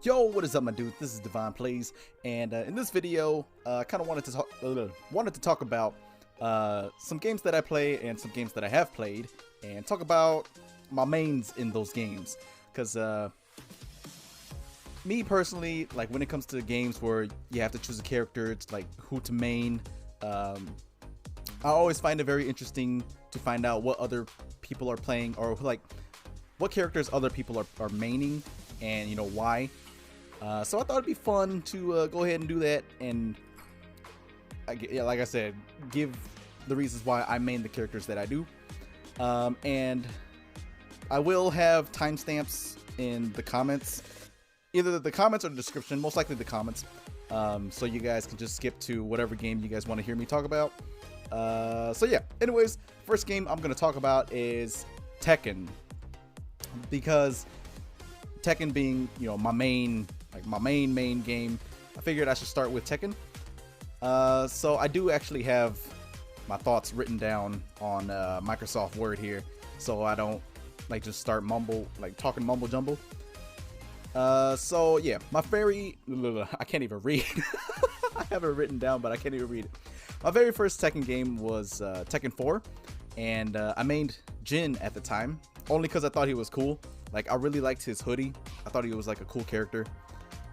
Yo, what is up, my dudes? This is DevinePlayz, and in this video, I kind of wanted to talk about some games that I play and some games that I have played, and talk about my mains in those games. Because me personally, like when it comes to games where you have to choose a character, it's like who to main. I always find it very interesting to find out what other people are playing, or like what characters other people are maining, and you know why. So I thought it'd be fun to go ahead and do that, and like I said, give the reasons why I main the characters that I do. And I will have timestamps in the comments, either the comments or the description, most likely the comments, so you guys can just skip to whatever game you guys want to hear me talk about. So yeah, anyways, first game I'm going to talk about is Tekken, because Tekken being, you know, my main game, I figured I should start with Tekken. So I do actually have my thoughts written down on Microsoft Word here, so I don't like just start talking mumble jumble. So yeah, my very I can't even read. I have it written down, but I can't even read it. My very first Tekken game was Tekken 4, and I mained Jin at the time, only because I thought he was cool. Like, I really liked his hoodie. I thought he was like a cool character.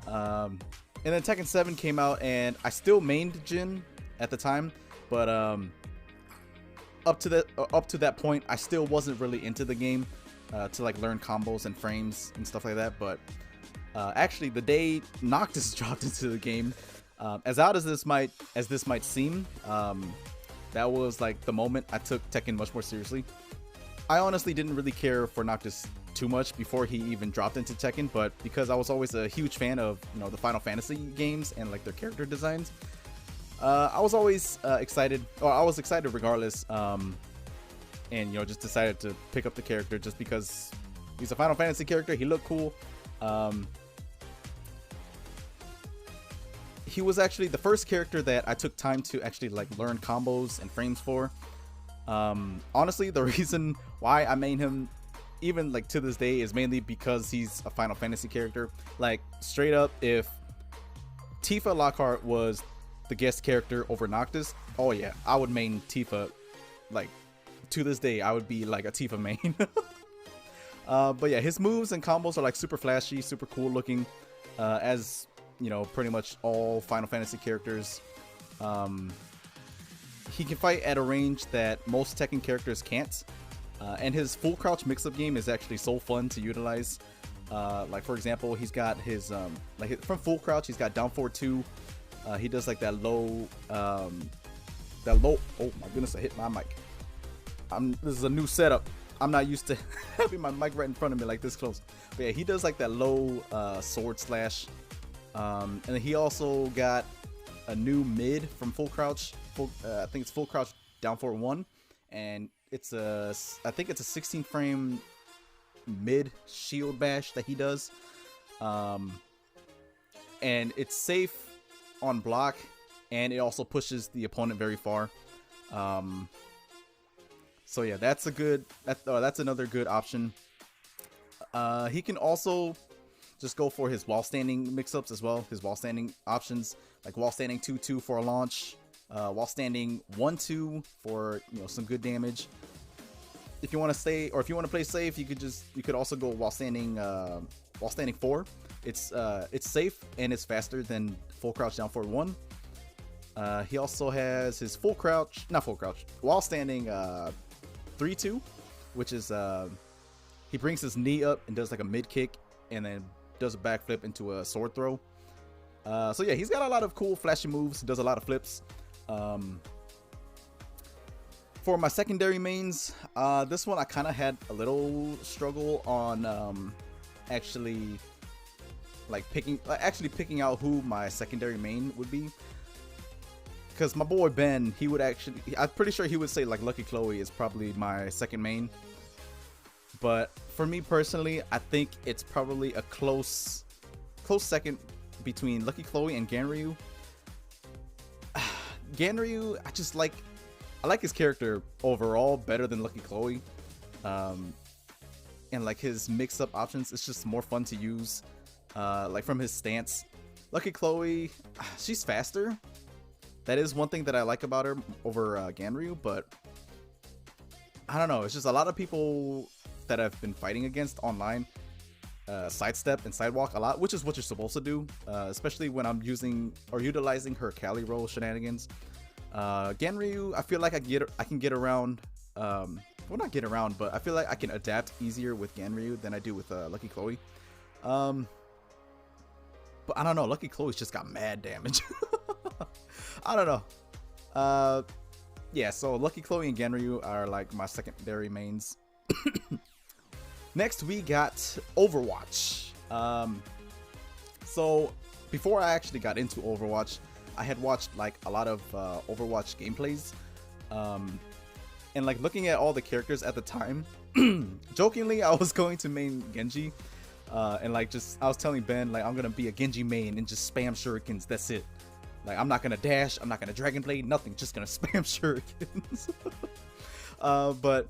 And then Tekken 7 came out, and I still mained Jin at the time, but up to that point, I still wasn't really into the game to like learn combos and frames and stuff like that. But actually, the day Noctis dropped into the game, as odd as this might seem, that was like the moment I took Tekken much more seriously. I honestly didn't really care for Noctis too much before he even dropped into Tekken, but because I was always a huge fan of, you know, the Final Fantasy games and like their character designs, I was always excited, or I was excited regardless, and you know, just decided to pick up the character just because he's a Final Fantasy character. He looked cool. He was actually the first character that I took time to actually like learn combos and frames for. Honestly, the reason why I main him even like to this day is mainly because he's a Final Fantasy character. Like, straight up, if Tifa Lockhart was the guest character over Noctis, oh yeah, I would main Tifa. Like, to this day, I would be like a Tifa main. But yeah, his moves and combos are like super flashy, super cool looking, as you know, pretty much all Final Fantasy characters. He can fight at a range that most Tekken characters can't. And his full crouch mix-up game is actually so fun to utilize. Like, for example, he's got his from full crouch, he's got down forward 2. He does like that low. Oh my goodness, I hit my mic. This is a new setup. I'm not used to having my mic right in front of me like this close. But yeah, he does like that low sword slash. And then he also got a new mid from full crouch. I think it's full crouch down forward 1, and I think it's a 16 frame mid shield bash that he does, and it's safe on block, and it also pushes the opponent very far. So yeah, that's another good option. He can also just go for his wall standing mix-ups as well. His wall standing options, like wall standing 2-2 for a launch, wall standing 1-2 for, you know, some good damage. If you want to stay, or if you want to play safe, you could also go wall standing 4. It's safe and it's faster than full crouch down forward 1. He also has his wall standing 3-2, which is he brings his knee up and does like a mid kick and then does a backflip into a sword throw. So yeah, he's got a lot of cool flashy moves. He does a lot of flips. For my secondary mains, this one I kind of had a little struggle on actually picking out who my secondary main would be, because my boy Ben, I'm pretty sure he would say like Lucky Chloe is probably my second main, but for me personally, I think it's probably a close second between Lucky Chloe and Ganryu. Ganryu, I like his character overall better than Lucky Chloe, and like his mix-up options, it's just more fun to use. like from his stance. Lucky Chloe, she's faster. That is one thing that I like about her over Ganryu, but I don't know. It's just a lot of people that I've been fighting against online sidestep and sidewalk a lot, which is what you're supposed to do, especially when I'm using or utilizing her Cali roll shenanigans. Ganryu, I feel like I can get around. Well, not get around, but I feel like I can adapt easier with Ganryu than I do with Lucky Chloe. But I don't know. Lucky Chloe's just got mad damage. I don't know. Yeah, so Lucky Chloe and Ganryu are like my secondary mains. Next, we got Overwatch. So before I actually got into Overwatch, I had watched like a lot of Overwatch gameplays. And like looking at all the characters at the time, jokingly, I was going to main Genji. And like I was telling Ben, like, I'm gonna be a Genji main and just spam shurikens. That's it. Like, I'm not gonna dash, I'm not gonna Dragon Blade, nothing. Just gonna spam shurikens. But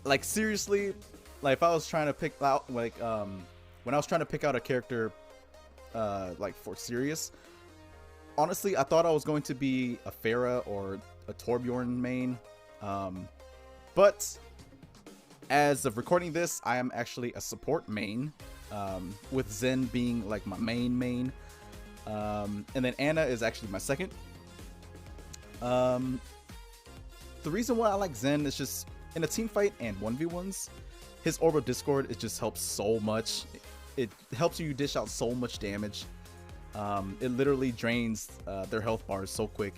like seriously, like if I was trying to pick out like when I was trying to pick out a character like for serious, honestly, I thought I was going to be a Pharah or a Torbjorn main. But as of recording this, I am actually a support main, with Zen being like my main. And then Ana is actually my second. The reason why I like Zen is just in a team fight and 1v1s, his Orb of Discord, it just helps so much. It helps you dish out so much damage. It literally drains their health bars so quick.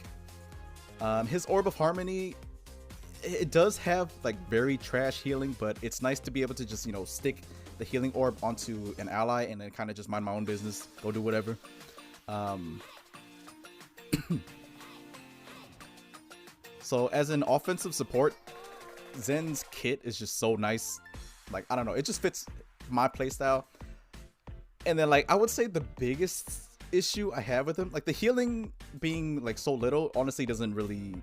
His Orb of Harmony, it does have like very trash healing, but it's nice to be able to just, you know, stick the healing orb onto an ally and then kind of just mind my own business, go do whatever. So as an offensive support, Zen's kit is just so nice. Like, I don't know, it just fits my playstyle. And then like I would say the biggest issue I have with him, like the healing being like so little, honestly doesn't really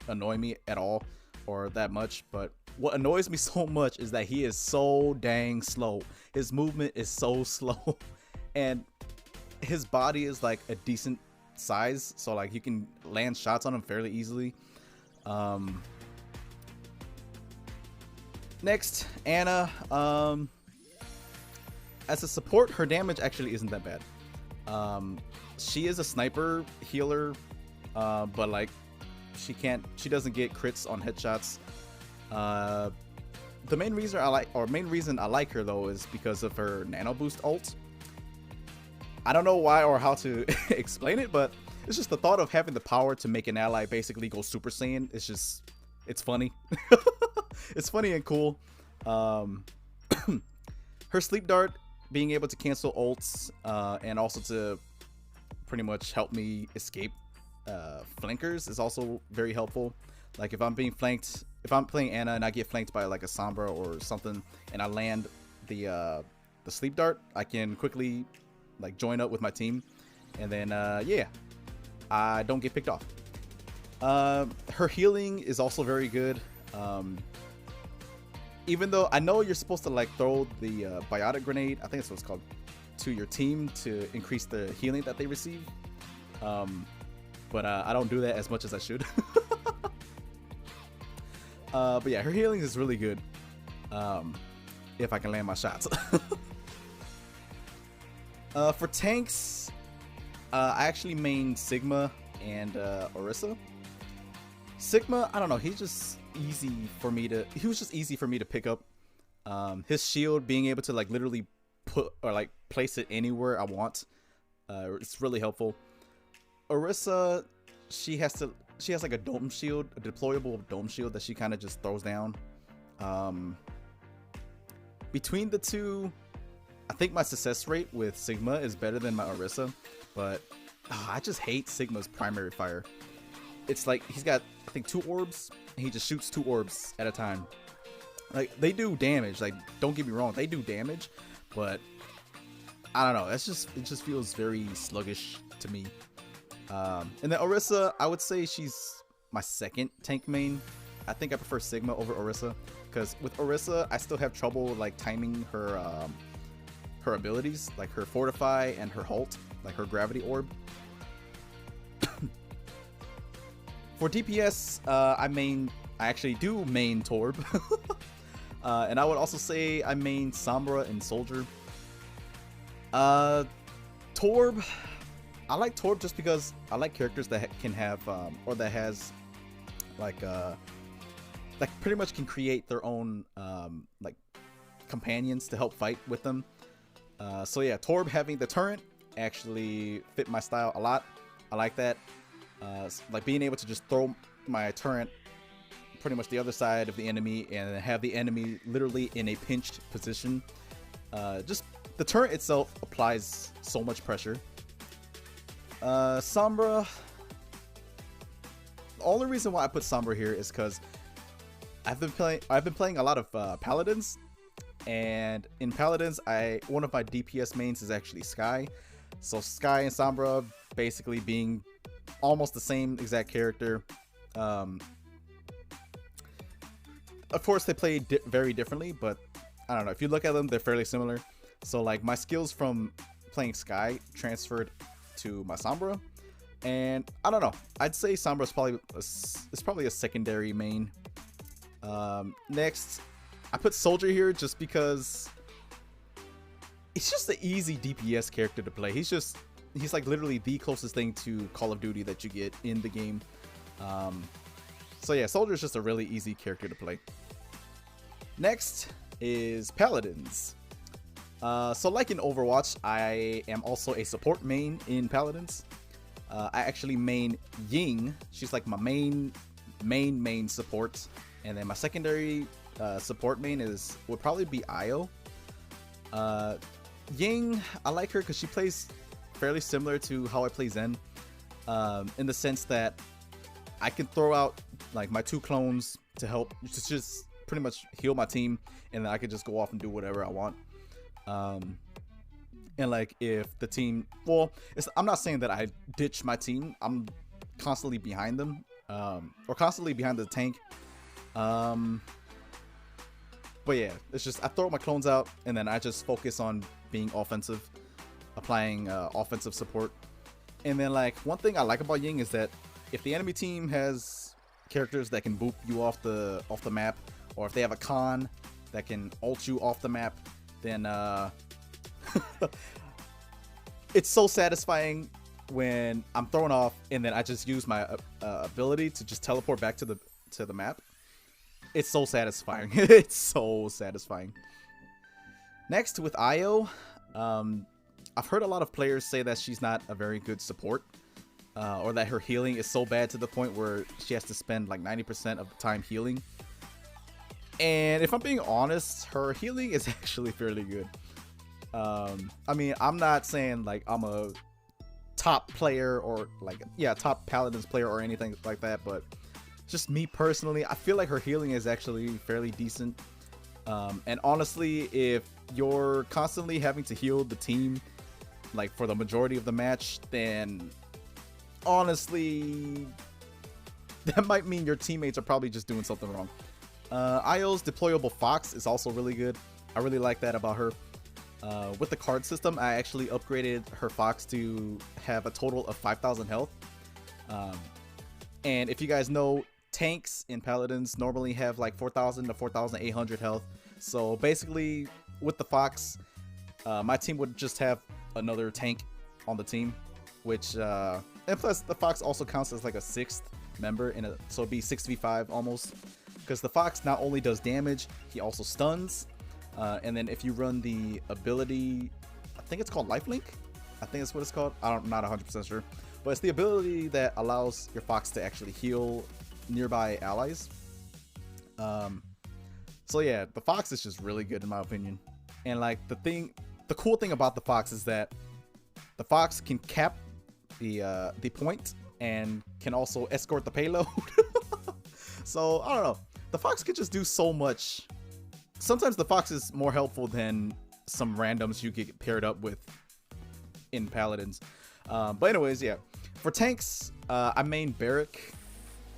annoy me at all or that much. But what annoys me so much is that he is so dang slow. His movement is so slow, and his body is like a decent size, so like you can land shots on him fairly easily. Next, Ana. As a support, her damage actually isn't that bad. She is a sniper healer, but like she doesn't get crits on headshots. The main reason I like her though is because of her nano boost ult. I don't know why or how to explain it, but it's just the thought of having the power to make an ally basically go Super Saiyan. It's funny. It's funny and cool. Her sleep dart, being able to cancel ults, and also to pretty much help me escape flankers, is also very helpful. Like if I'm being flanked, if I'm playing Ana and I get flanked by like a Sombra or something, and I land the sleep dart, I can quickly like join up with my team, and then yeah, I don't get picked off. Her healing is also very good. Even though I know you're supposed to like throw the biotic grenade, I think that's what it's called, to your team to increase the healing that they receive. But I don't do that as much as I should. But yeah, her healing is really good, if I can land my shots. For tanks, I actually main Sigma and Orisa. Sigma, I don't know, he was just easy for me to pick up. His shield, being able to like literally put or like place it anywhere I want, it's really helpful. Orisa, she has like a dome shield, a deployable dome shield that she kind of just throws down. Between the two, I think my success rate with Sigma is better than my Orisa, but I just hate Sigma's primary fire. It's like he's got, I think, 2 orbs, and he just shoots 2 orbs at a time. Like, they do damage, like, don't get me wrong, they do damage, but I don't know, it just feels very sluggish to me. And then Orisa, I would say she's my second tank main. I think I prefer Sigma over Orisa, because with Orisa, I still have trouble like timing her her abilities, like her Fortify and her Halt, like her Gravity Orb. For DPS, I actually do main Torb. And I would also say I main Sombra and Soldier. Torb, I like Torb just because I like characters that can have, or that has, like pretty much can create their own, like, companions to help fight with them. So yeah, Torb having the turret actually fit my style a lot. I like that. Like being able to just throw my turret pretty much the other side of the enemy and have the enemy literally in a pinched position. Just the turret itself applies so much pressure. Sombra, the only reason why I put Sombra here is because I've been playing a lot of Paladins, and in Paladins, one of my DPS mains is actually Skye. So Skye and Sombra basically being almost the same exact character. Of course, they play very differently, but I don't know. If you look at them, they're fairly similar. So like my skills from playing Skye transferred to my Sombra, and I don't know. I'd say Sombra's probably a secondary main. Next, I put Soldier here just because it's just an easy DPS character to play. He's like literally the closest thing to Call of Duty that you get in the game. So yeah, Soldier is just a really easy character to play. Next is Paladins. So like in Overwatch, I am also a support main in Paladins. I actually main Ying. She's like my main support. And then my secondary support main would probably be Io. Ying, I like her because she plays fairly similar to how I play Zen, in the sense that I can throw out like my 2 clones to help just pretty much heal my team, and then I can just go off and do whatever I want. And like if the team, well, I'm not saying that I ditch my team. I'm constantly behind them, or constantly behind the tank. But yeah, it's just I throw my clones out and then I just focus on being offensive, applying offensive support. And then like one thing I like about Ying is that if the enemy team has characters that can boop you off the map, or if they have a con that can ult you off the map, then it's so satisfying when I'm thrown off and then I just use my ability to just teleport back to the map. It's so satisfying. It's so satisfying. Next, with Io, I've heard a lot of players say that she's not a very good support, or that her healing is so bad to the point where she has to spend like 90% of the time healing. And if I'm being honest, her healing is actually fairly good. I mean, I'm not saying like I'm a top player or like, yeah, top Paladins player or anything like that, but just me personally, I feel like her healing is actually fairly decent. And honestly, if you're constantly having to heal the team like for the majority of the match, then honestly that might mean your teammates are probably just doing something wrong. Io's deployable Fox is also really good. I really like that about her. With the card system, I actually upgraded her Fox to have a total of 5,000 health. And if you guys know, tanks in Paladins normally have like 4,000 to 4,800 health. So basically, with the Fox, my team would just have another tank on the team, which and plus the Fox also counts as like a 6th member so it'd be 6v5 almost, because the Fox not only does damage, he also stuns. And then if you run the ability, I think it's called Lifelink. I think that's what it's called. I'm not 100% sure, but it's the ability that allows your Fox to actually heal nearby allies. So yeah, the Fox is just really good in my opinion. And like the cool thing about the Fox is that the Fox can cap the point and can also escort the payload. So I don't know, the Fox can just do so much. Sometimes the Fox is more helpful than some randoms you get paired up with in Paladins. But anyways, yeah, for tanks, I main Barrack.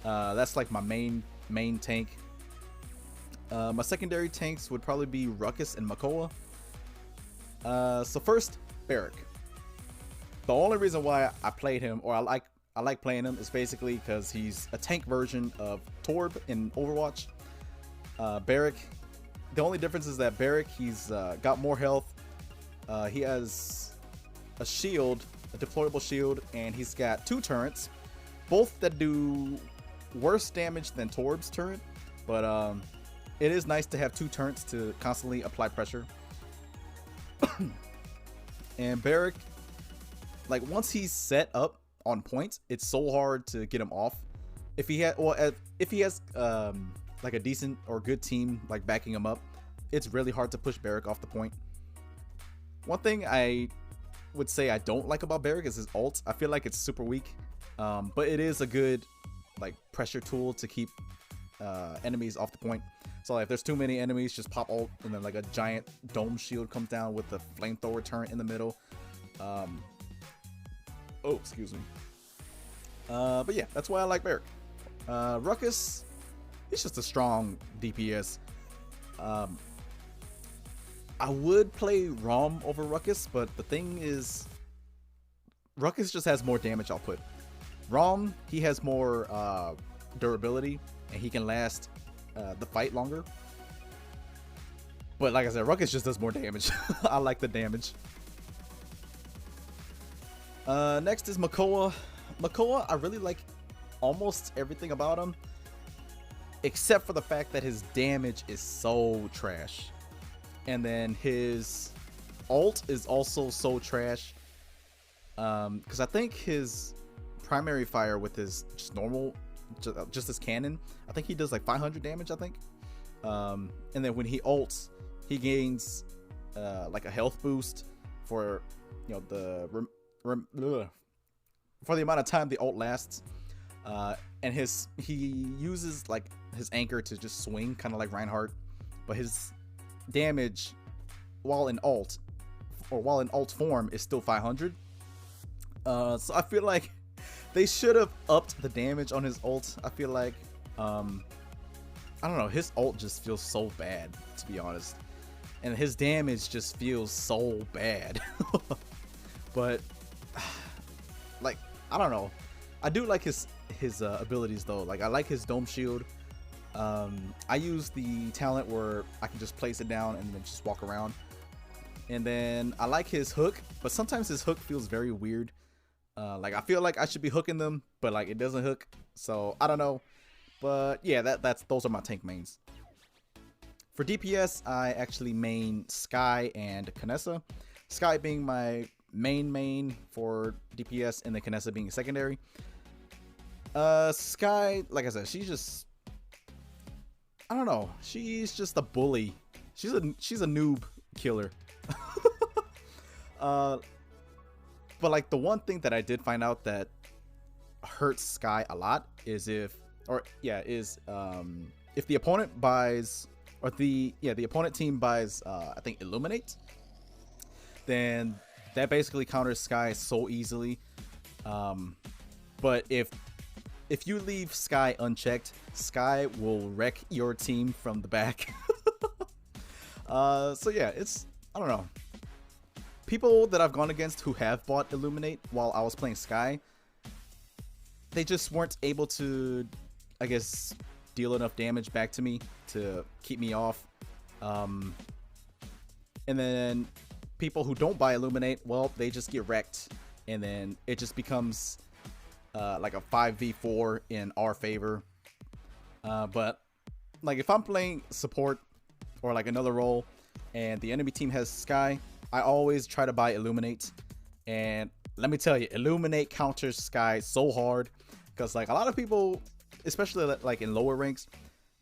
That's like my main tank. My secondary tanks would probably be Ruckus and Makoa. So first, Barrack. The only reason why I played him, or I like playing him, is basically because he's a tank version of Torb in Overwatch. Barrack, the only difference is that Barrack, he's got more health. He has a shield, a deployable shield, and he's got 2 turrets, both that do worse damage than Torb's turret, but it is nice to have 2 turrets to constantly apply pressure. And Barrack, like once he's set up on points, it's so hard to get him off. If he has like a decent or good team like backing him up, it's really hard to push Barrack off the point. One thing I would say I don't like about Barrack is his ult. I feel like it's super weak, but it is a good like pressure tool to keep enemies off the point. So like, if there's too many enemies, just pop ult, and then like a giant dome shield comes down with the flamethrower turret in the middle. Oh, excuse me. But yeah, that's why I like Barrack. Ruckus, he's just a strong DPS. I would play Rom over Ruckus, but the thing is, Ruckus just has more damage output. Rom, he has more durability, and he can last the fight longer. But like I said, Ruckus just does more damage. I like the damage. Next is Makoa. Makoa, I really like almost everything about him, except for the fact that his damage is so trash. And then his ult is also so trash. Because I think his primary fire with his just normal, just his cannon, I think he does like 500 damage, I think. And then when he ults, he gains like a health boost for, you know, for the amount of time the ult lasts. And he uses like his anchor to just swing, kind of like Reinhardt, but his damage while in ult form is still 500. So I feel like they should have upped the damage on his ult. I feel like I don't know, his ult just feels so bad, to be honest, and his damage just feels so bad. But like, I don't know, I do like his abilities though. Like, I like his dome shield. I use the talent where I can just place it down and then just walk around. And then I like his hook, but sometimes his hook feels very weird. Like, I feel like I should be hooking them, but like it doesn't hook. So I don't know. But yeah, those are my tank mains. For DPS, I actually main Skye and Kinessa. Skye being my main for DPS, and then Kinessa being secondary. Skye, like I said, she's just, I don't know, she's just a bully. She's a noob killer. But like, the one thing that I did find out that hurts Skye a lot is if the opponent buys, or the opponent team buys I think Illuminate, then that basically counters Skye so easily. But if you leave Skye unchecked, Skye will wreck your team from the back. So yeah, I don't know. People that I've gone against who have bought Illuminate while I was playing Skye, they just weren't able to, I guess, deal enough damage back to me to keep me off. And then people who don't buy Illuminate, well, they just get wrecked, and then it just becomes like a 5v4 in our favor. But like, if I'm playing support or like another role and the enemy team has Skye, I always try to buy Illuminate. And let me tell you, Illuminate counters Skye so hard, because like, a lot of people, especially like in lower ranks,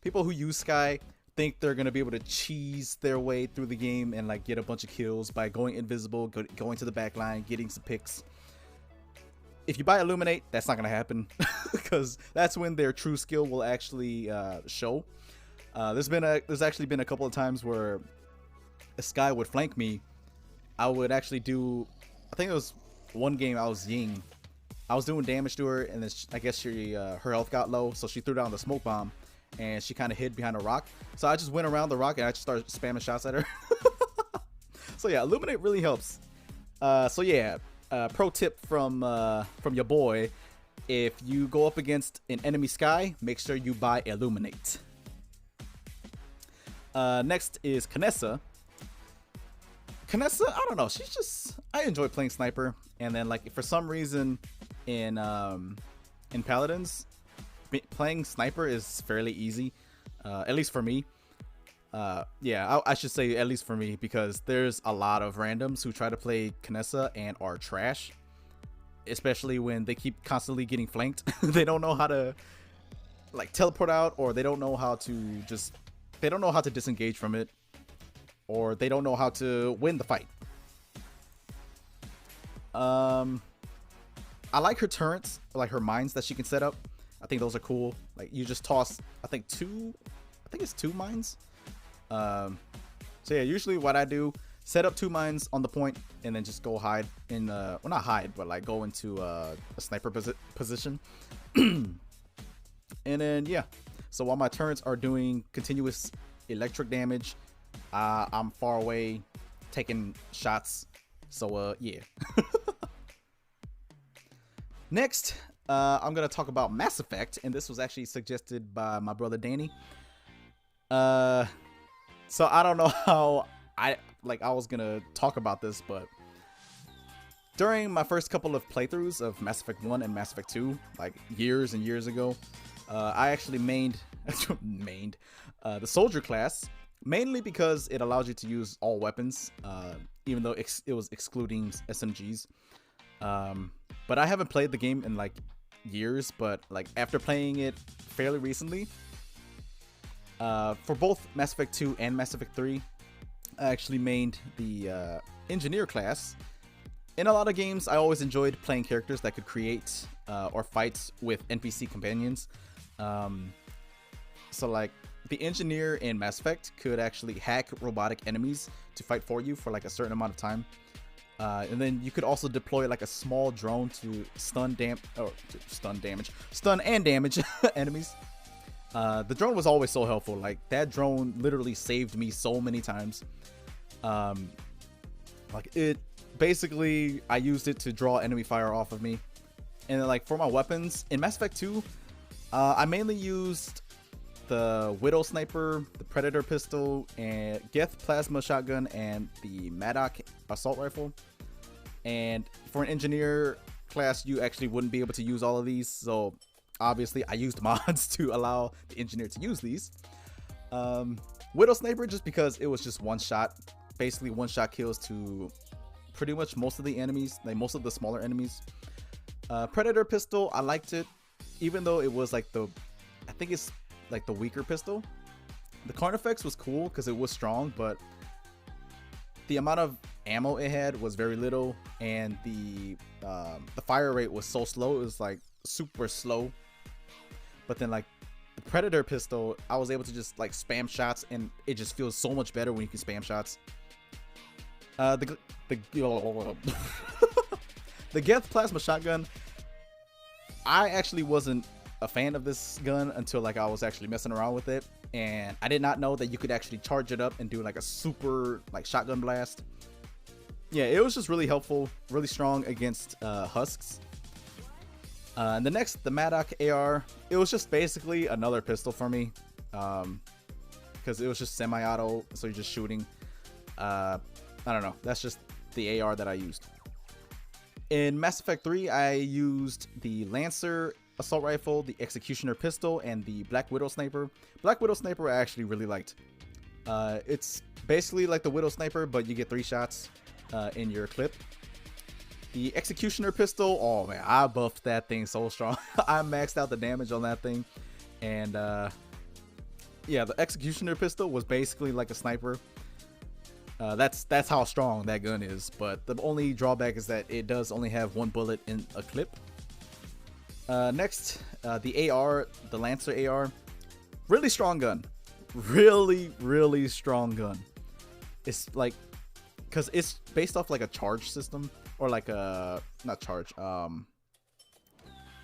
people who use Skye think they're gonna be able to cheese their way through the game and like get a bunch of kills by going invisible, going to the back line, getting some picks. If you buy Illuminate, that's not gonna happen, because that's when their true skill will actually show. There's actually been a couple of times where a Skye would flank me. I would actually do, I think it was one game I was Ying. I was doing damage to her, and then I guess her health got low, so she threw down the smoke bomb, and she kind of hid behind a rock. So I just went around the rock and I just started spamming shots at her. So yeah, illuminate really helps. So yeah, pro tip from your boy: if you go up against an enemy sky, make sure you buy illuminate. Next is Kanessa. Kanessa, I don't know. She's just, I enjoy playing sniper, and then like for some reason in Paladins, playing sniper is fairly easy, at least for me. Yeah, I should say at least for me, because there's a lot of randoms who try to play Kanessa and are trash, especially when they keep constantly getting flanked. They don't know how to like teleport out, or they don't know how to disengage from it, or they don't know how to win the fight. I like her turrets, like her mines that she can set up. I think those are cool. Like you just toss, I think it's 2 mines. So yeah, usually what I do, set up 2 mines on the point, and then just go hide in well, not hide, but like go into a sniper position. And then yeah, so while my turrets are doing continuous electric damage, I'm far away taking shots. So yeah. Next, I'm gonna talk about Mass Effect, and this was actually suggested by my brother Danny. So I don't know how I was gonna talk about this, but during my first couple of playthroughs of Mass Effect 1 and Mass Effect 2, like years and years ago, I actually mained the soldier class, mainly because it allows you to use all weapons, even though it was excluding SMGs. But I haven't played the game in like years, but like after playing it fairly recently, for both Mass Effect 2 and Mass Effect 3, I actually mained the engineer class. In a lot of games, I always enjoyed playing characters that could create or fight with NPC companions. So like the engineer in Mass Effect could actually hack robotic enemies to fight for you for like a certain amount of time. And then you could also deploy like a small drone to stun and damage enemies. The drone was always so helpful. Like that drone literally saved me so many times. Like it basically, I used it to draw enemy fire off of me. And then like for my weapons in Mass Effect 2, I mainly used the Widow Sniper, the Predator Pistol, and Geth Plasma Shotgun, and the Maddock Assault Rifle. And for an engineer class, you actually wouldn't be able to use all of these, so obviously I used mods to allow the engineer to use these. Widow Sniper, just because it was just one shot, basically one shot kills to pretty much most of the enemies, like most of the smaller enemies. Predator Pistol, I liked it, even though it was like I think it's like the weaker pistol. The Carnifex was cool because it was strong, but the amount of ammo it had was very little, and the fire rate was so slow. It was like super slow. But then like the Predator Pistol, I was able to just like spam shots, and it just feels so much better when you can spam shots. The Geth Plasma Shotgun, I actually wasn't a fan of this gun until like I was actually messing around with it, and I did not know that you could actually charge it up and do like a super like shotgun blast. Yeah, it was just really helpful, really strong against husks. And the Maddock AR, it was just basically another pistol for me, because it was just semi-auto, so you're just shooting. I don't know, that's just the AR that I used. In Mass Effect 3, I used the Lancer Assault Rifle, the Executioner Pistol, and the Black Widow Sniper. Black Widow Sniper I actually really liked. It's basically like the Widow Sniper, but you get 3 shots in your clip. The Executioner Pistol, oh man, I buffed that thing so strong. I maxed out the damage on that thing. And yeah, the Executioner Pistol was basically like a sniper. That's how strong that gun is, but the only drawback is that it does only have 1 bullet in a clip. Next, the AR, the Lancer AR, really strong gun, really strong gun. It's like, because it's based off like a charge system, or like a, not charge,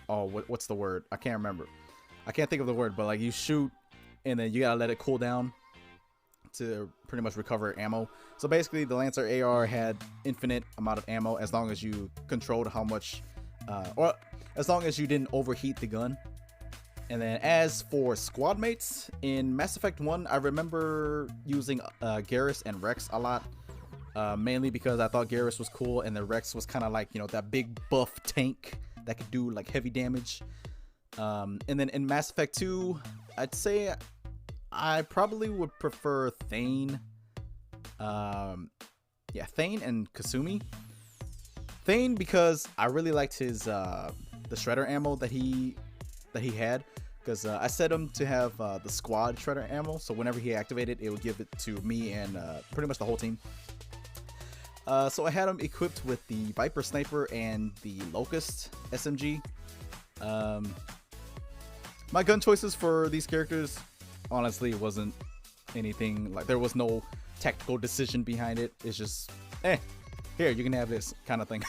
what's the word? I can't remember. I can't think of the word, but like you shoot and then you gotta let it cool down to pretty much recover ammo. So basically, the Lancer AR had infinite amount of ammo as long as you controlled how much, or as long as you didn't overheat the gun. And then as for squad mates, in Mass Effect 1, I remember using Garrus and Rex a lot. Mainly because I thought Garrus was cool and the Rex was kind of like, you know, that big buff tank that could do like heavy damage. And then in Mass Effect 2, I'd say I probably would prefer Thane. Yeah, Thane and Kasumi. Thane because I really liked his the shredder ammo that he had, because I set him to have the squad shredder ammo, so whenever he activated it would give it to me and pretty much the whole team. So I had him equipped with the Viper Sniper and the Locust SMG. My gun choices for these characters honestly wasn't anything, like there was no tactical decision behind it. It's just, here, you can have this kind of thing.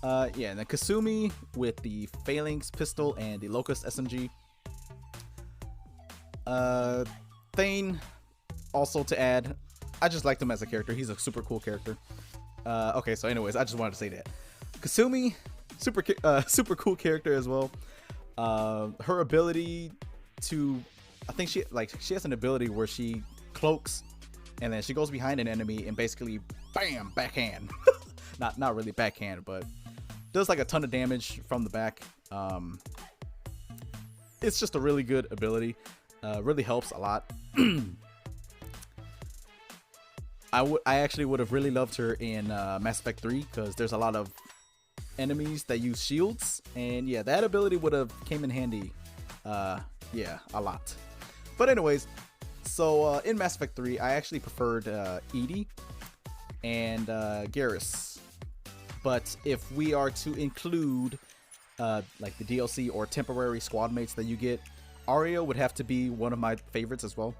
Yeah, and then Kasumi with the Phalanx pistol and the Locust SMG. Thane, also to add, I just liked him as a character. He's a super cool character. Okay, so anyways, I just wanted to say that. Kasumi, super cool character as well. Her ability to, I think she has an ability where she cloaks and then she goes behind an enemy and basically bam, backhand. not really backhand, but does like a ton of damage from the back. It's just a really good ability. Really helps a lot. I actually would have really loved her in Mass Effect 3 because there's a lot of enemies that use shields, and yeah, that ability would have came in handy. Yeah, a lot. But anyways, so in Mass Effect 3, I actually preferred EDI and Garrus. But if we are to include like the DLC or temporary squad mates that you get, Aria would have to be one of my favorites as well.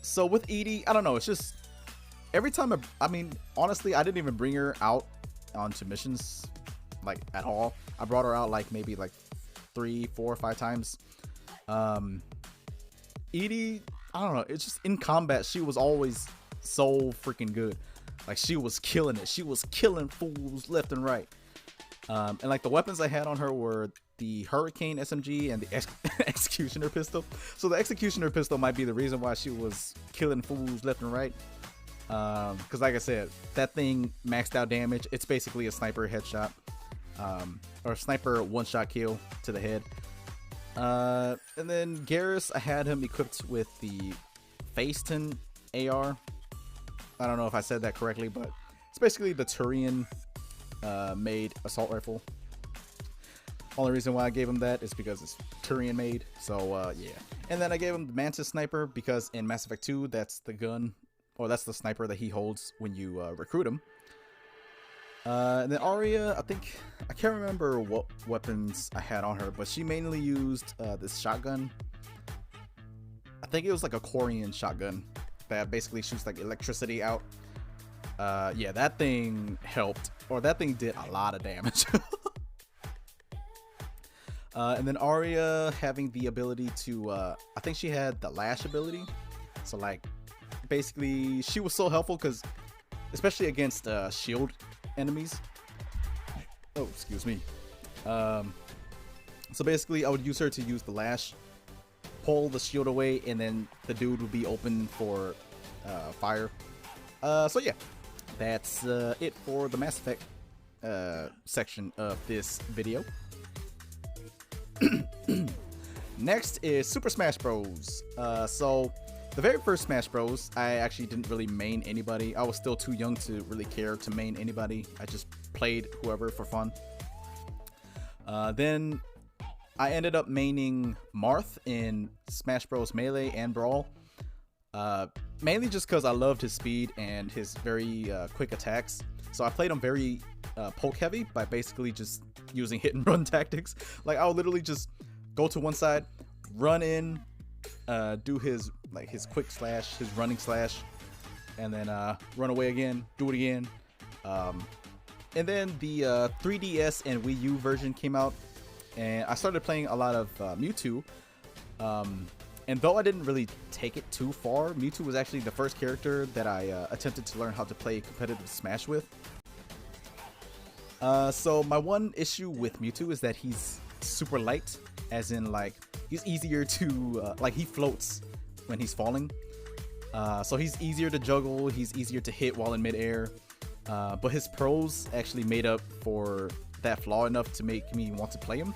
So with EDI, I don't know, it's just every time I mean, honestly, I didn't even bring her out onto missions like at all. I brought her out like maybe like 3, 4, 5 times. EDI, I don't know, it's just in combat she was always so freaking good. Like she was killing it. She was killing fools left and right. And like the weapons I had on her were the Hurricane SMG and the Executioner pistol. So the Executioner pistol might be the reason why she was killing fools left and right. Because like I said, that thing maxed out damage. It's basically a sniper headshot, or sniper one-shot kill to the head. And then Garrus, I had him equipped with the Faceton AR. I don't know if I said that correctly, but it's basically the Turian made assault rifle. Only reason why I gave him that is because it's Turian made. So yeah. And then I gave him the Mantis sniper because in Mass Effect 2, that's the gun, or that's the sniper that he holds when you recruit him. And then Aria, I can't remember what weapons I had on her, but she mainly used this shotgun. I think it was like a Corian shotgun that basically shoots like electricity out. Yeah, that thing helped, or that thing did a lot of damage. And then Aria having the ability to, I think she had the lash ability. So like, basically she was so helpful because, especially against shield enemies. Oh, excuse me. So basically I would use her to use the lash, pull the shield away, and then the dude would be open for fire. So yeah, that's it for the Mass Effect section of this video. Next is Super Smash Bros. So the very first Smash Bros, I actually didn't really main anybody. I was still too young to really care to main anybody. I just played whoever for fun. Then I ended up maining Marth in Smash Bros Melee and Brawl. Mainly just because I loved his speed and his very quick attacks. So I played him very poke heavy by basically just using hit and run tactics. Like I would literally just go to one side, run in, do his quick slash, his running slash, and then run away again, do it again. And then the 3DS and Wii U version came out, and I started playing a lot of Mewtwo. And though I didn't really take it too far, Mewtwo was actually the first character that I attempted to learn how to play competitive Smash with. So my one issue with Mewtwo is that he's super light, as in like he's easier to like he floats when he's falling. So he's easier to juggle, he's easier to hit while in midair. But his pros actually made up for that flaw enough to make me want to play him,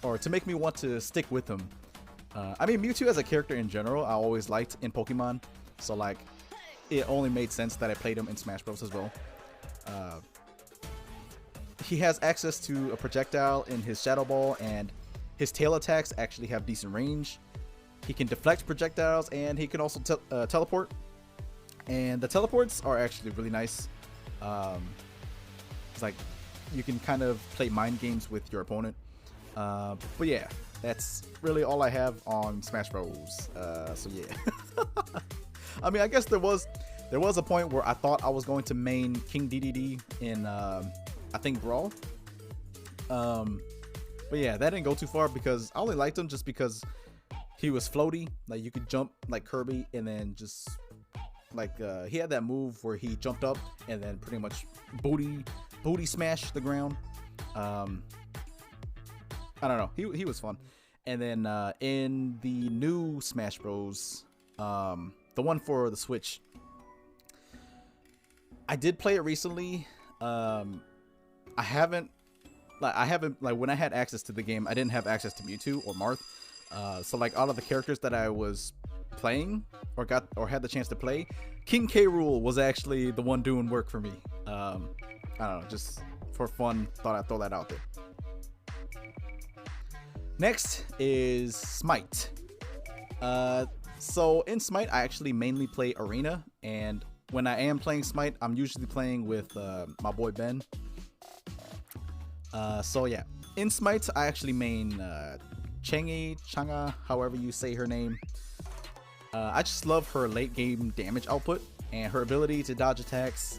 or to make me want to stick with him. I mean, Mewtwo as a character in general, I always liked in Pokemon, so like, it only made sense that I played him in Smash Bros. As well. He has access to a projectile in his Shadow Ball, and his tail attacks actually have decent range. He can deflect projectiles, and he can also teleport. And the teleports are actually really nice. It's like, you can kind of play mind games with your opponent. But yeah, that's really all I have on Smash Bros. So yeah. I mean, I guess there was a point where I thought I was going to main King DDD in I think Brawl. But yeah, that didn't go too far because I only liked him just because he was floaty. Like, you could jump like Kirby, and then just like he had that move where he jumped up and then pretty much booty smash the ground. I don't know, he was fun. And then in the new Smash Bros, the one for the Switch, I did play it recently. I haven't like, when I had access to the game, I didn't have access to Mewtwo or Marth. So like, out of the characters that I was playing or had the chance to play, King K. Rool was actually the one doing work for me. I don't know, just for fun, thought I'd throw that out there. Next is Smite. So in Smite, I actually mainly play Arena, and when I am playing Smite, I'm usually playing with my boy Ben. So yeah, in Smite, I actually main Changa, however you say her name. I just love her late game damage output and her ability to dodge attacks.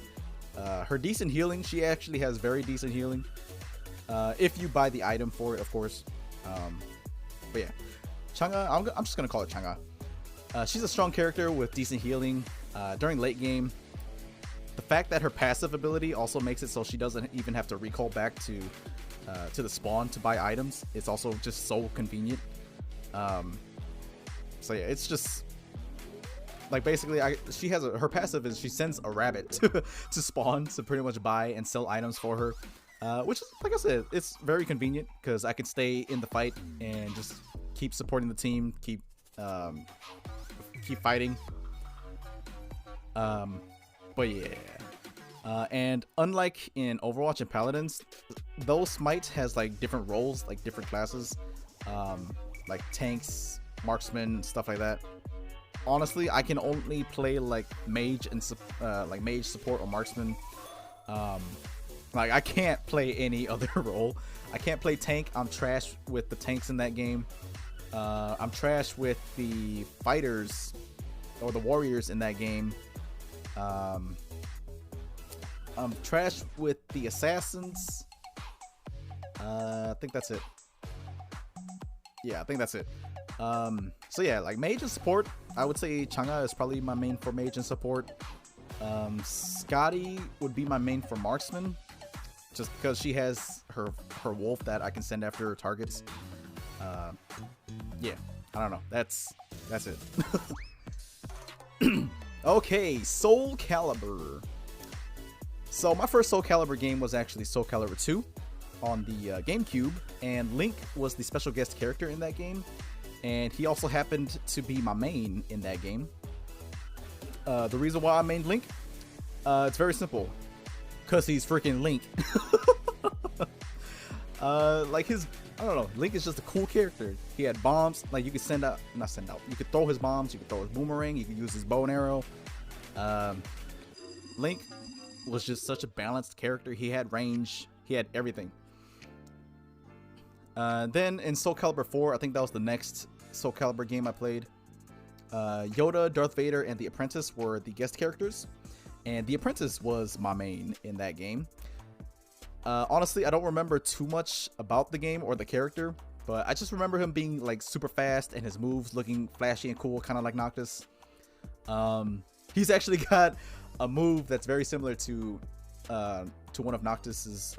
Her decent healing, she actually has very decent healing. If you buy the item for it, of course. But yeah, Changa, I'm just gonna call it Changa. She's a strong character with decent healing during late game. The fact that her passive ability also makes it so she doesn't even have to recall back to the spawn to buy items. It's also just so convenient. So yeah, it's just like, basically she has her passive is she sends a rabbit to spawn to pretty much buy and sell items for her. Which, like I said, it's very convenient because I can stay in the fight and just keep supporting the team, keep fighting. But yeah, and unlike in Overwatch and Paladins, though Smite has like different roles, like different classes, like tanks, marksman, stuff like that. Honestly, I can only play like mage and like mage, support, or marksman. Like, I can't play any other role. I can't play tank. I'm trash with the tanks in that game. I'm trash with the fighters or the warriors in that game. I'm trash with the assassins. I think that's it. Yeah, I think that's it. So yeah, like mage and support, I would say Changa is probably my main for mage and support. Scotty would be my main for marksman, just because she has her wolf that I can send after her targets. Yeah, I don't know. That's it. Okay, Soul Calibur. So my first Soul Calibur game was actually Soul Calibur 2 on the GameCube, and Link was the special guest character in that game, and he also happened to be my main in that game. The reason why I mained Link, it's very simple. Cause he's freaking Link. Like I don't know, Link is just a cool character. He had bombs, like you could you could throw his bombs, you could throw his boomerang, you could use his bow and arrow. Link was just such a balanced character. He had range, he had everything. Then in Soul Calibur 4, I think that was the next Soul Calibur game I played. Yoda, Darth Vader, and the Apprentice were the guest characters. And the Apprentice was my main in that game. Honestly, I don't remember too much about the game or the character. but I just remember him being like super fast and his moves looking flashy and cool, kind of like Noctis. He's actually got a move that's very similar to one of Noctis's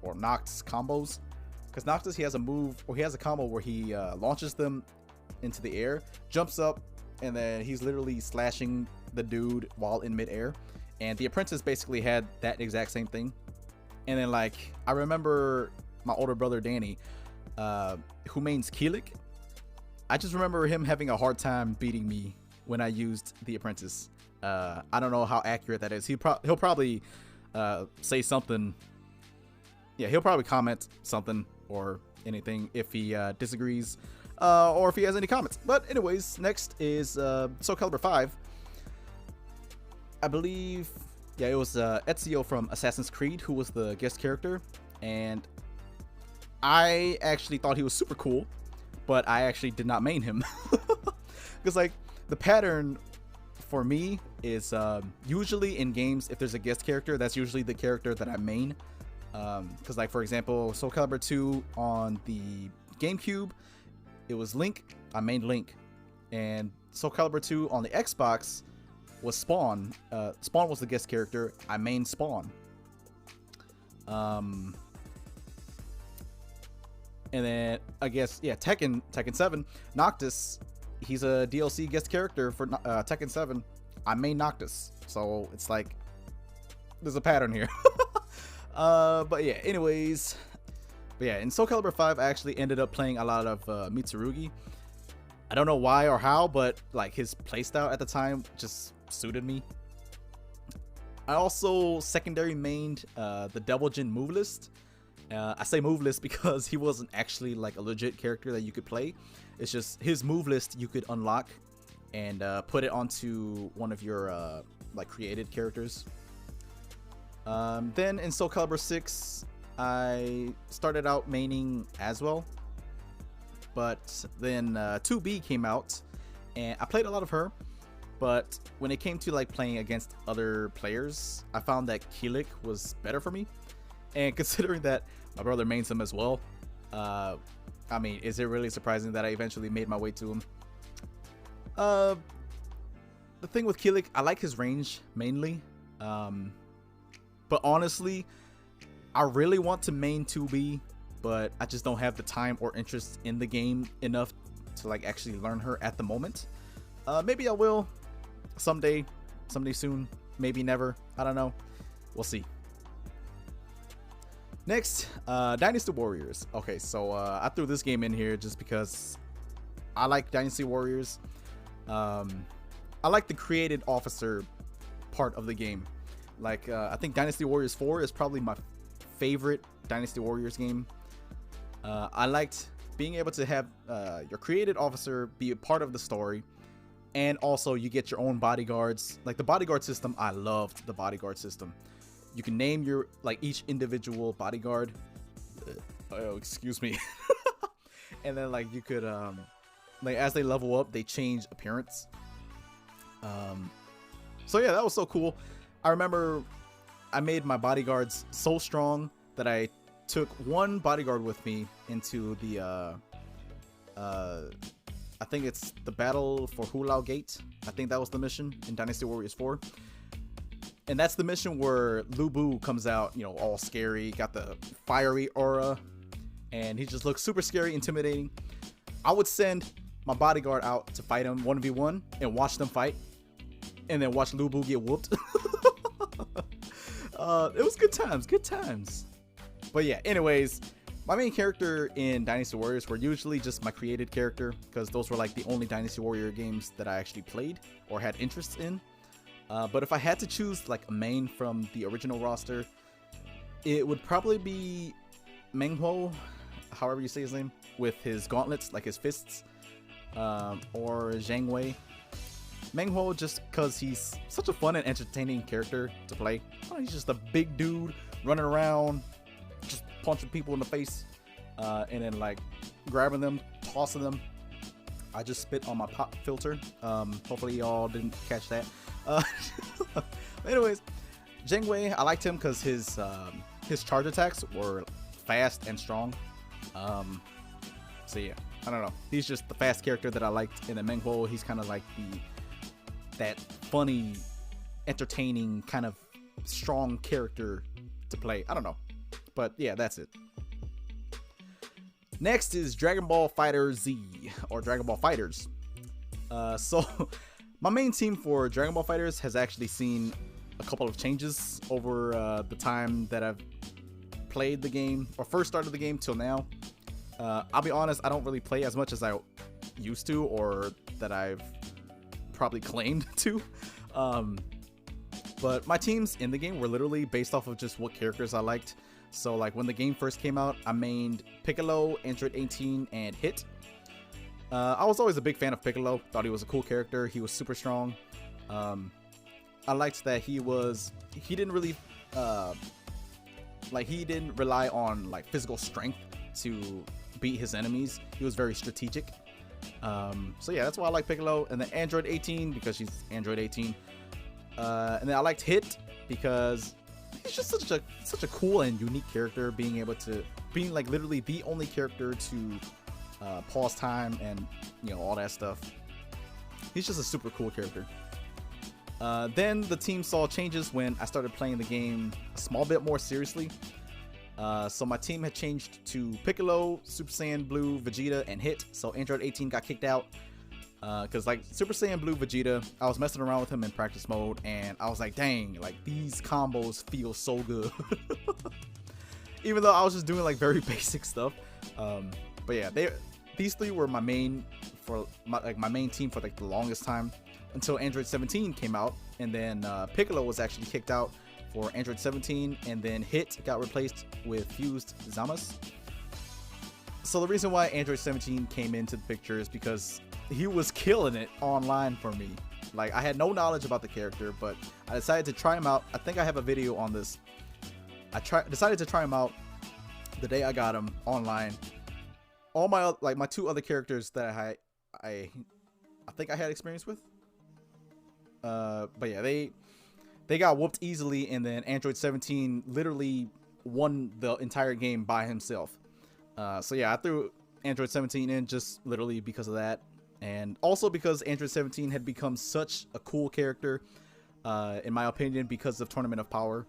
or Nox combos, because Noctis, he has a move, or he has a combo where he launches them into the air, jumps up, and then he's literally slashing the dude while in midair. And the Apprentice basically had that exact same thing. And then like I remember my older brother Danny, who mains Keelik, I just remember him having a hard time beating me when I used the Apprentice. I don't know how accurate that is. He'll probably say something. Yeah, he'll probably comment something or anything if he disagrees, or if he has any comments. But anyways, next is Soul Calibur 5. I believe, yeah, it was Ezio from Assassin's Creed who was the guest character, and I actually thought he was super cool, but I actually did not main him. Because like the pattern for me is usually in games, if there's a guest character, that's usually the character that I main. Because like for example, Soul Calibur 2 on the GameCube, it was Link, I mained Link. And Soul Calibur 2 on the Xbox was Spawn. Spawn was the guest character, I mained Spawn. And then I guess, yeah, Tekken 7, Noctis, he's a DLC guest character for Tekken 7. I main Noctis, so it's like there's a pattern here. But yeah, anyways, but yeah, in Soul Calibur 5, I actually ended up playing a lot of Mitsurugi. I don't know why or how, but like his playstyle at the time just suited me. I also secondary mained the Devil Jin move list. I say move list because he wasn't actually like a legit character that you could play. It's just his move list you could unlock and put it onto one of your like created characters. Then in Soul Calibur 6, I started out maining Aswell, but then 2B came out and I played a lot of her. But when it came to like playing against other players, I found that Keelik was better for me. And considering that my brother mains him as well, I mean, is it really surprising that I eventually made my way to him? The thing with Keelik, I like his range mainly. But honestly, I really want to main 2B, but I just don't have the time or interest in the game enough to like actually learn her at the moment. Maybe I will someday soon, maybe never, I don't know, we'll see. Next, Dynasty Warriors. Okay, so I threw this game in here just because I like Dynasty Warriors. I like the created officer part of the game. Like I think Dynasty Warriors 4 is probably my favorite Dynasty Warriors game. I liked being able to have your created officer be a part of the story, and also you get your own bodyguards. Like the bodyguard system, I loved the bodyguard system. You can name your like each individual bodyguard. Oh, excuse me. And then like you could like as they level up, they change appearance. So yeah, that was so cool. I remember I made my bodyguards so strong that I took one bodyguard with me into the I think it's the battle for Hulao Gate. I think that was the mission in Dynasty Warriors 4. And that's the mission where Lu Bu comes out, you know, all scary, got the fiery aura, and he just looks super scary, intimidating. I would send my bodyguard out to fight him 1v1 and watch them fight, and then watch Lu Bu get whooped. It was good times. But yeah, anyways, my main character in Dynasty Warriors were usually just my created character, because those were like the only Dynasty Warrior games that I actually played or had interests in. But if I had to choose like a main from the original roster, it would probably be Menghuo, however you say his name, with his gauntlets, like his fists, or Zhang Wei. Menghuo just because he's such a fun and entertaining character to play. Oh, he's just a big dude running around, just punching people in the face, and then like grabbing them, tossing them. I just spit on my pop filter. Hopefully y'all didn't catch that. Anyways, Zhang Wei, I liked him because his charge attacks were fast and strong. So So yeah, I don't know. He's just the fast character that I liked. And then Mengbo, he's kind of like that funny, entertaining, kind of strong character to play. I don't know. But yeah, that's it. Next is Dragon Ball Fighter Z, or Dragon Ball Fighters. So my main team for Dragon Ball Fighters has actually seen a couple of changes over the time that I've played the game, or first started the game till now. I'll be honest, I don't really play as much as I used to, or that I've probably claimed to. But my teams in the game were literally based off of just what characters I liked. So like when the game first came out, I mained Piccolo, Android 18, and Hit. I was always a big fan of Piccolo. Thought he was a cool character. He was super strong. I liked that he didn't really he didn't rely on like physical strength to beat his enemies. He was very strategic. So yeah, that's why I like Piccolo. And then Android 18 because she's Android 18. And then I liked Hit because he's just such a cool and unique character, being like literally the only character to pause time and all that stuff. He's just a super cool character. Then the team saw changes when I started playing the game a small bit more seriously. So my team had changed to Piccolo, Super Saiyan Blue, Vegeta, and Hit. So Android 18 got kicked out. Because like Super Saiyan Blue Vegeta, I was messing around with him in practice mode, and I was like, dang, like these combos feel so good. Even though I was just doing like very basic stuff. But yeah, these three were my main team for like the longest time until Android 17 came out, and then Piccolo was actually kicked out for Android 17, and then Hit got replaced with Fused Zamasu. So the reason why Android 17 came into the picture is because he was killing it online for me. Like, I had no knowledge about the character, but I decided to try him out. I think I have a video on this. Decided to try him out the day I got him online. All my two other characters that I think I had experience with. But yeah, they got whooped easily, and then Android 17 literally won the entire game by himself. So yeah, I threw Android 17 in just literally because of that. And also because Android 17 had become such a cool character, in my opinion, because of Tournament of Power.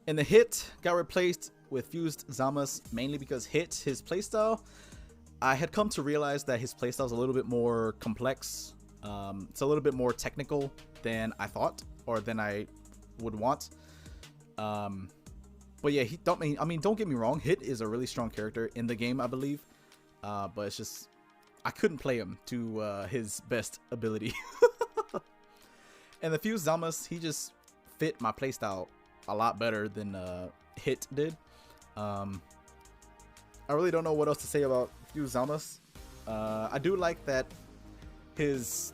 And the Hit got replaced with Fused Zamasu, mainly because his playstyle, I had come to realize that his playstyle is a little bit more complex. It's a little bit more technical than I thought, or than I would want. But yeah, don't get me wrong, Hit is a really strong character in the game, I believe. But it's just, I couldn't play him to his best ability. And the Fused Zamasu, he just fit my playstyle a lot better than Hit did. I really don't know what else to say about Fused Zamasu. I do like that his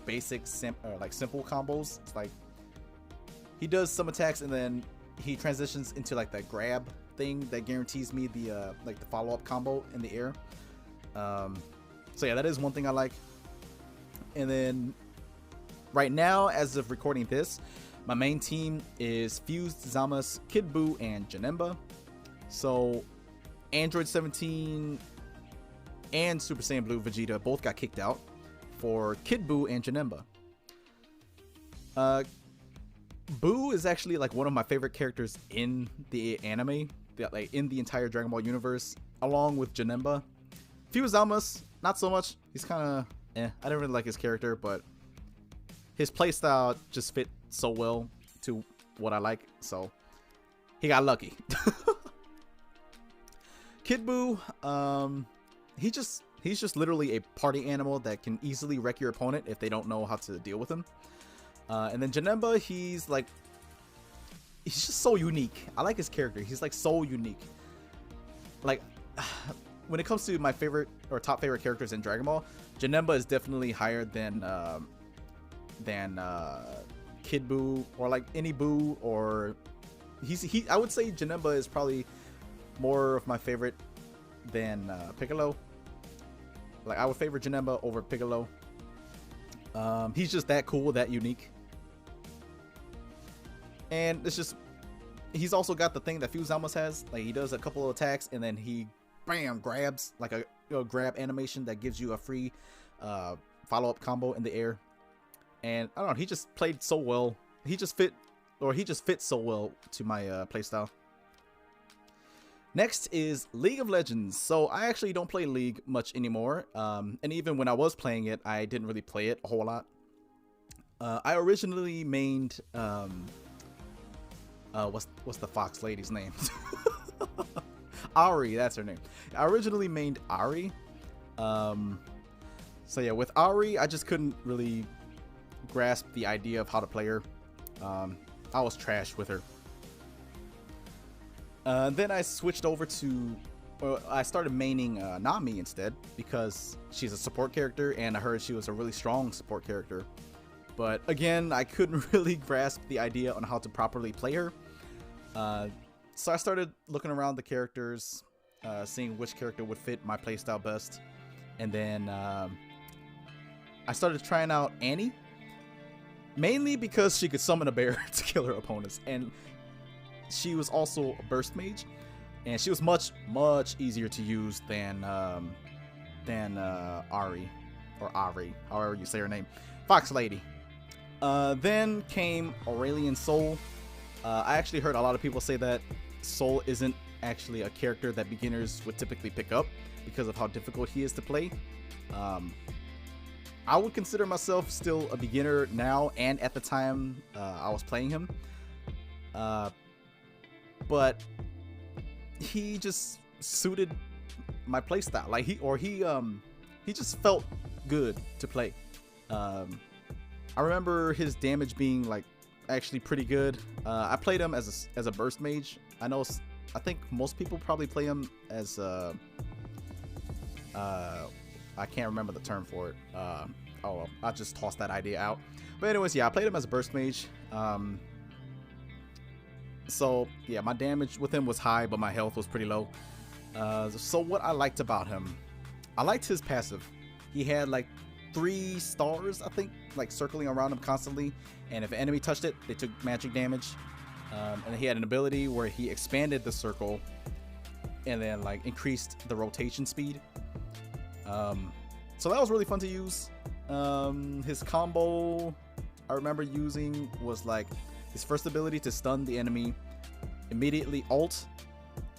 basic simple combos. It's like he does some attacks and then he transitions into like that grab thing that guarantees me the follow-up combo in the air. So yeah, that is one thing I like. And then right now, as of recording this, my main team is Fused Zamasu, Kid Buu, and Janemba. So Android 17 and Super Saiyan Blue Vegeta both got kicked out for Kid Buu and Janemba. Buu is actually like one of my favorite characters in the anime, like in the entire Dragon Ball universe, along with Janemba. Fused Zamasu, not so much. He's kind of I didn't really like his character, but his playstyle just fit so well to what I like, so he got lucky. Kid Buu, he's just literally a party animal that can easily wreck your opponent if they don't know how to deal with him. And then Janemba, he's just so unique. I like his character. He's like so unique. Like, when it comes to my favorite or top favorite characters in Dragon Ball, Janemba is definitely higher than Kid Buu or like any Buu, or I would say Janemba is probably more of my favorite than Piccolo. Like, I would favor Janemba over Piccolo. He's just that cool, that unique. And it's just, he's also got the thing that Fused Zamasu has. Like, he does a couple of attacks and then he bam, grabs, like a grab animation that gives you a free follow-up combo in the air. And I don't know, he just played so well. He just fits so well to my playstyle. Next is League of Legends. So I actually don't play League much anymore. And even when I was playing it, I didn't really play it a whole lot. I originally mained what's the fox lady's name? Ari, that's her name. I originally mained Ari. So yeah, with Ari, I just couldn't really grasp the idea of how to play her. I was trash with her. Then I switched over to, I started maining Nami instead, because she's a support character, and I heard she was a really strong support character. But again, I couldn't really grasp the idea on how to properly play her. So I started looking around the characters, seeing which character would fit my playstyle best. And then I started trying out Annie, mainly because she could summon a bear to kill her opponents. And she was also a burst mage, and she was much easier to use than Ari, or Ari, however you say her name, Fox Lady. Then came Aurelion Sol. I actually heard a lot of people say that Sol isn't actually a character that beginners would typically pick up because of how difficult he is to play. I would consider myself still a beginner now, and at the time I was playing him. But he just suited my playstyle. Like he just felt good to play. I remember his damage being like actually pretty good. I played him as a burst mage. I think most people probably play him as I can't remember the term for it. Oh well, I'll just toss that idea out. But anyways, yeah, I played him as a burst mage. So yeah, my damage with him was high, but my health was pretty low. So what I liked about him, I liked his passive. He had like 3 stars, I think, like circling around him constantly, and if an enemy touched it, they took magic damage. And he had an ability where he expanded the circle and then like increased the rotation speed. So that was really fun to use. His combo I remember using was like his first ability to stun the enemy, immediately ult,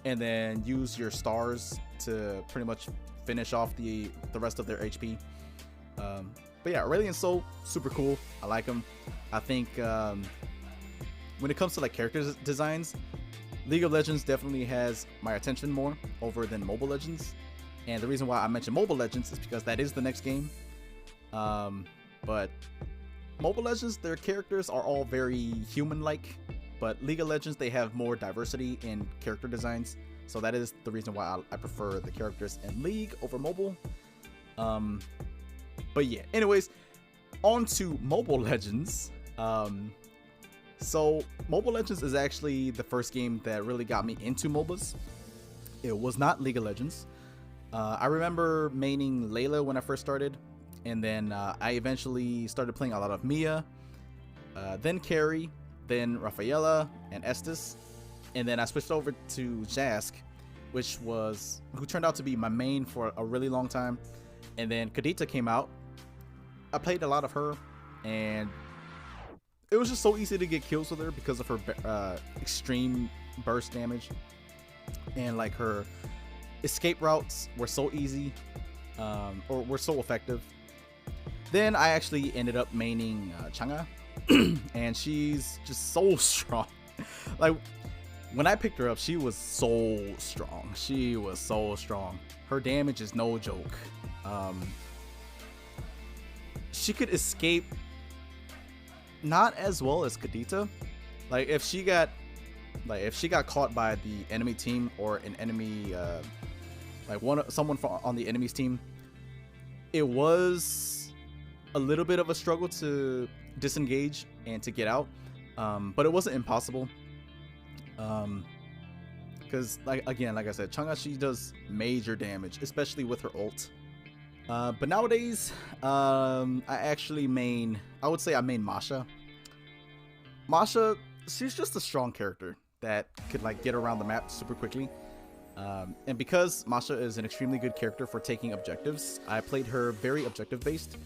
and then use your stars to pretty much finish off the rest of their HP. But yeah, Aurelion Sol, super cool. I like him. I think when it comes to like character designs, League of Legends definitely has my attention more over than Mobile Legends. And the reason why I mentioned Mobile Legends is because that is the next game. But Mobile Legends, their characters are all very human-like, but League of Legends, they have more diversity in character designs. So that is the reason why I prefer the characters in League over Mobile. But yeah, anyways, on to Mobile Legends. So Mobile Legends is actually the first game that really got me into MOBAs. It was not League of Legends. I remember maining Layla when I first started, and then I eventually started playing a lot of Mia, then Carrie, then Rafaela and Estes, and then I switched over to Jask, who turned out to be my main for a really long time. And then Kadita came out. I played a lot of her, and it was just so easy to get kills with her because of her extreme burst damage, and like her escape routes were so easy, or were so effective. Then I actually ended up maining Chang'e, and she's just so strong. Like when I picked her up, she was so strong. She was so strong. Her damage is no joke. She could escape not as well as Kadita. Like if she got caught by the enemy team, or an enemy someone on the enemy's team, it was a little bit of a struggle to disengage and to get out, but it wasn't impossible, because like I said, Chang'e, she does major damage, especially with her ult. But nowadays, I would say I main Masha. Masha, she's just a strong character that could like get around the map super quickly. And because Masha is an extremely good character for taking objectives, I played her very objective based,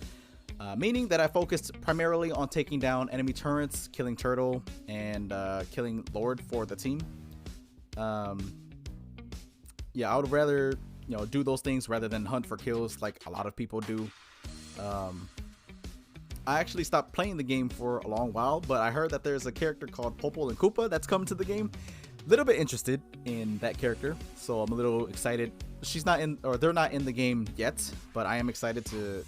meaning that I focused primarily on taking down enemy turrets, killing Turtle, and killing Lord for the team. Yeah, I would rather do those things rather than hunt for kills like a lot of people do. I actually stopped playing the game for a long while, but I heard that there's a character called Popol and Koopa that's come to the game. Little bit interested in that character, so I'm a little excited. She's not in, or they're not in the game yet, but I am excited to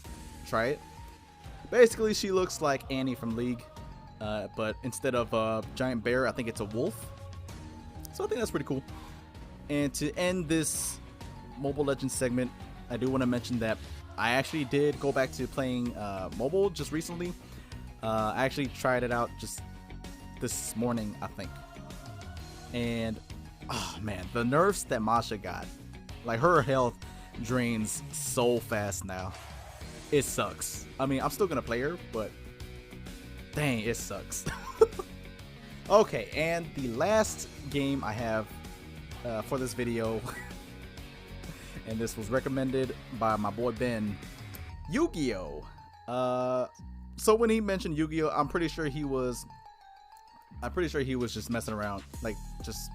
try it. Basically, she looks like Annie from League, but instead of a giant bear, I think it's a wolf. So I think that's pretty cool. And to end this Mobile Legends segment, I do want to mention that I actually did go back to playing mobile just recently. I actually tried it out just this morning, I think. And oh man, the nerfs that Masha got, like her health drains so fast now. It sucks. I mean, I'm still gonna play her, but dang, it sucks. Okay, and the last game I have for this video, and this was recommended by my boy Ben, Yu-Gi-Oh! So when he mentioned Yu-Gi-Oh, I'm pretty sure he was just messing around, like just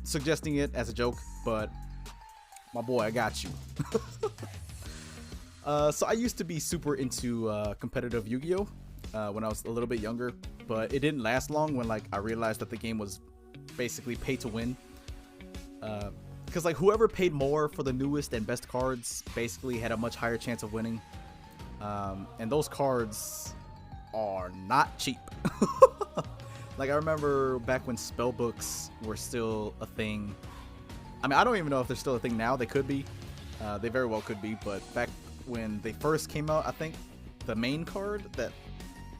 suggesting it as a joke, but my boy, I got you. So I used to be super into competitive Yu-Gi-Oh when I was a little bit younger, but it didn't last long when like I realized that the game was basically pay to win. Because like whoever paid more for the newest and best cards basically had a much higher chance of winning. And those cards are not cheap. Like I remember back when spell books were still a thing. I mean, I don't even know if they're still a thing now. They could be. They very well could be. But back when they first came out, I think the main card that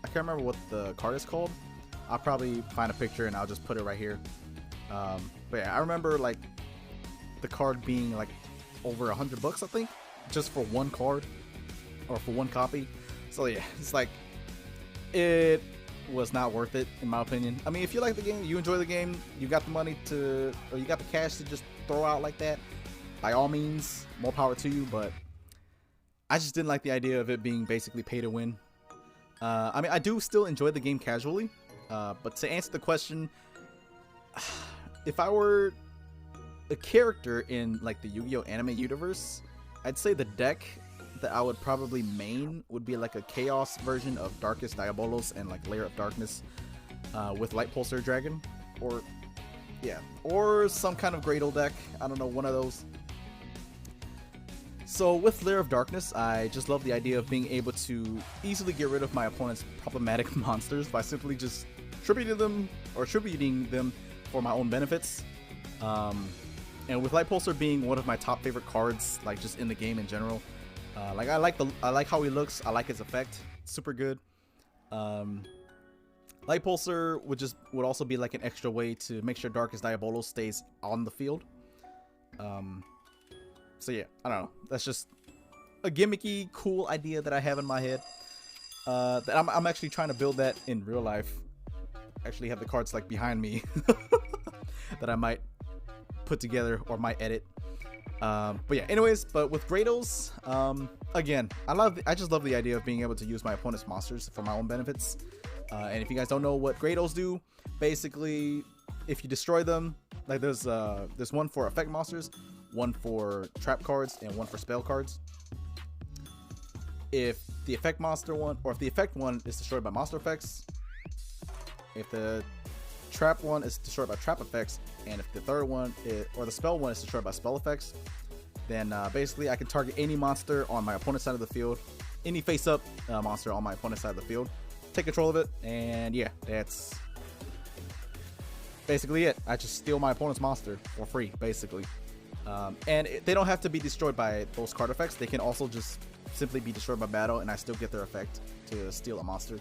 I can't remember what the card is called. I'll probably find a picture and I'll just put it right here. But yeah, I remember like the card being like over $100, I think, just for one card or for one copy. So yeah, it's like it was not worth it in my opinion. I mean, if you like the game, you enjoy the game, you got the money to, or you got the cash to just throw out like that, by all means, more power to you. But I just didn't like the idea of it being basically pay to win. I mean, I do still enjoy the game casually, but to answer the question, if I were a character in like the Yu-Gi-Oh anime universe, I'd say the deck that I would probably main would be like a chaos version of Darkest Diabolos and like Lair of Darkness with Light Pulsar Dragon, or yeah, or some kind of Gradle deck. I don't know, one of those. So with Lair of Darkness, I just love the idea of being able to easily get rid of my opponent's problematic monsters by simply just tributing them for my own benefits. And with Light Pulsar being one of my top favorite cards, like just in the game in general, like I like how he looks. I like his effect, super good. Light Pulsar would also be like an extra way to make sure Darkest Diabolos stays on the field. So yeah, I don't know. That's just a gimmicky, cool idea that I have in my head. That I'm actually trying to build that in real life. Actually have the cards like behind me that I might put together or might edit. But yeah, anyways, but with Gradles, again, I just love the idea of being able to use my opponent's monsters for my own benefits. And if you guys don't know what Gradles do, basically, if you destroy them, like there's one for effect monsters, one for trap cards, and one for spell cards. If the effect monster one, or if the effect one is destroyed by monster effects, if the trap one is destroyed by trap effects, and if the third one or the spell one is destroyed by spell effects, then basically I can target any monster on my opponent's side of the field, any face-up monster on my opponent's side of the field, take control of it, and yeah, that's basically it. I just steal my opponent's monster for free, basically. And they don't have to be destroyed by those card effects. They can also just simply be destroyed by battle, and I still get their effect to steal a monster.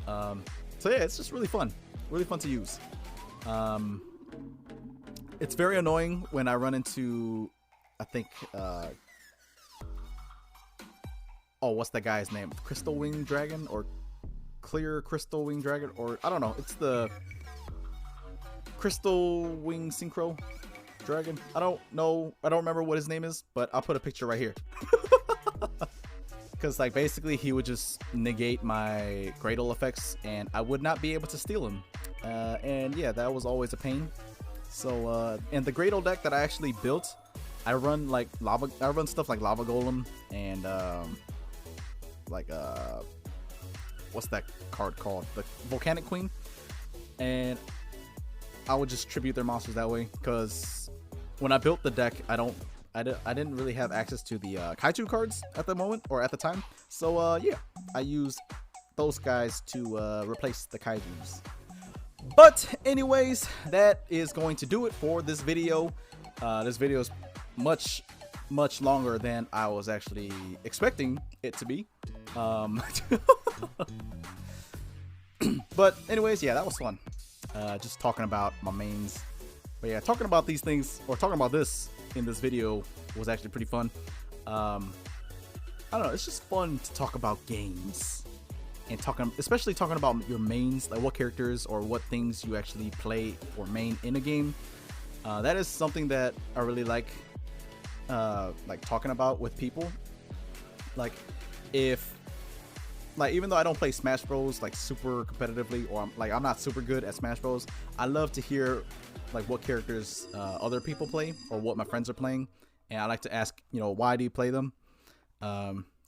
So yeah, it's just really fun to use. It's very annoying when I run into, I think, what's that guy's name? Crystal Wing Dragon, or Clear Crystal Wing Dragon, or I don't know. It's the Crystal Wing Synchro. dragon. I don't know. I don't remember what his name is, but I'll put a picture right here. Because like basically he would just negate my Gradle effects and I would not be able to steal him. And yeah, that was always a pain. So in the Gradle deck that I actually built, I run like lava. I run stuff like Lava Golem and what's that card called? The Volcanic Queen. And I would just tribute their monsters that way. Because when I built the deck, I didn't really have access to the Kaiju cards at the moment or at the time. So yeah, I used those guys to replace the Kaijus. But anyways, that is going to do it for this video. This video is much longer than I was actually expecting it to be. But anyways, yeah, that was fun. Just talking about my mains. But yeah, talking about these things, or talking about this in this video was actually pretty fun. I don't know, it's just fun to talk about games. And especially talking about your mains, like what characters or what things you actually play or main in a game. That is something that I really like talking about with people. Like even though I don't play Smash Bros like super competitively, or I'm not super good at Smash Bros, I love to hear like what characters other people play or what my friends are playing, and I like to ask, you know, why do you play them?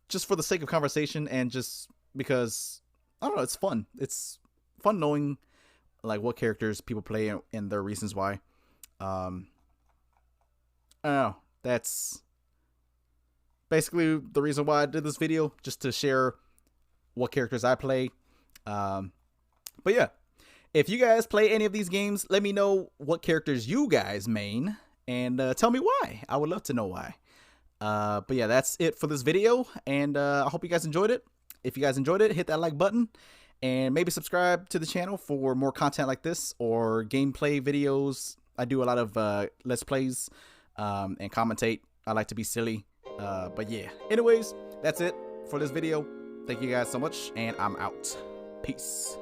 Just for the sake of conversation, and just because I don't know, it's fun. It's fun knowing like what characters people play and their reasons why. I don't know. That's basically the reason why I did this video, just to share what characters I play. But yeah, if you guys play any of these games, let me know what characters you guys main, and tell me why. I would love to know why. But yeah, that's it for this video, and I hope you guys enjoyed it. If you guys enjoyed it, hit that like button, and maybe subscribe to the channel for more content like this, or gameplay videos. I do a lot of Let's Plays and commentate. I like to be silly. But yeah, anyways, that's it for this video. Thank you guys so much, and I'm out. Peace.